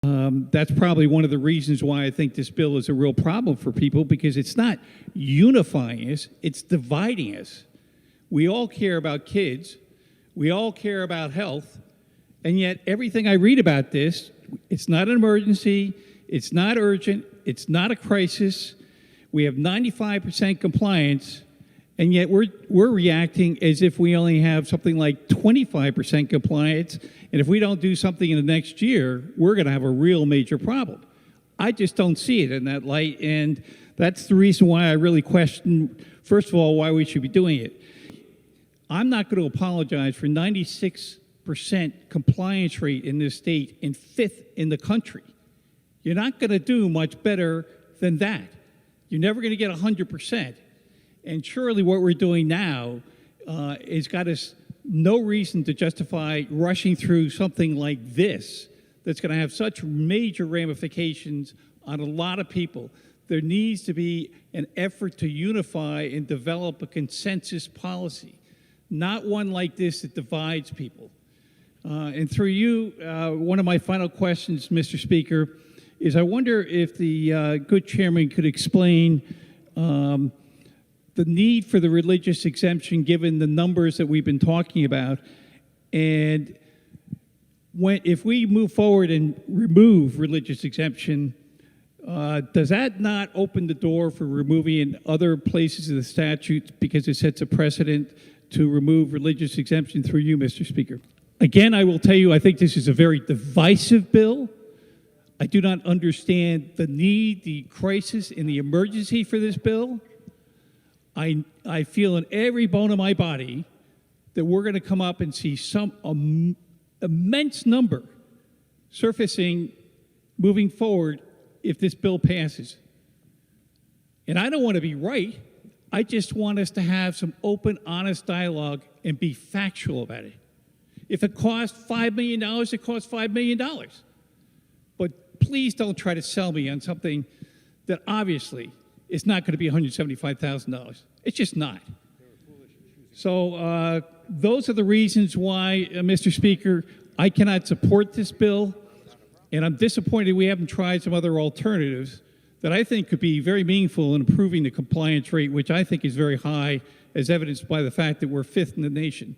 That's probably one of the reasons why I think this bill is a real problem for people, because it's not unifying us, it's dividing us. We all care about kids, we all care about health, and yet everything I read about this, it's not an emergency, it's not urgent, it's not a crisis. We have 95% compliance, and yet we're reacting as if we only have something like 25% compliance, and if we don't do something in the next year, we're going to have a real major problem. I just don't see it in that light, and that's the reason why I really question, first of all, why we should be doing it. I'm not going to apologize for 96% compliance rate in this state and 5th in the country. You're not going to do much better than that. You're never going to get 100%. And surely what we're doing now has got us no reason to justify rushing through something like this that's going to have such major ramifications on a lot of people. There needs to be an effort to unify and develop a consensus policy, not one like this that divides people. And through you, one of my final questions, Mr. Speaker, is I wonder if the good chairman could explain the need for the religious exemption given the numbers that we've been talking about. And if we move forward and remove religious exemption, does that not open the door for removing in other places of the statute, because it sets a precedent to remove religious exemption through you, Mr. Speaker? Again, I will tell you, I think this is a very divisive bill. I do not understand the need, the crisis, and the emergency for this bill. I feel in every bone of my body that we're going to come up and see some immense number surfacing moving forward if this bill passes. And I don't want to be right. I just want us to have some open, honest dialogue and be factual about it. If it costs $5 million, it costs $5 million. But please don't try to sell me on something that obviously is not going to be $175,000. It's just not. So those are the reasons why, Mr. Speaker, I cannot support this bill, and I'm disappointed we haven't tried some other alternatives that I think could be very meaningful in improving the compliance rate, which I think is very high, as evidenced by the fact that we're 5th in the nation.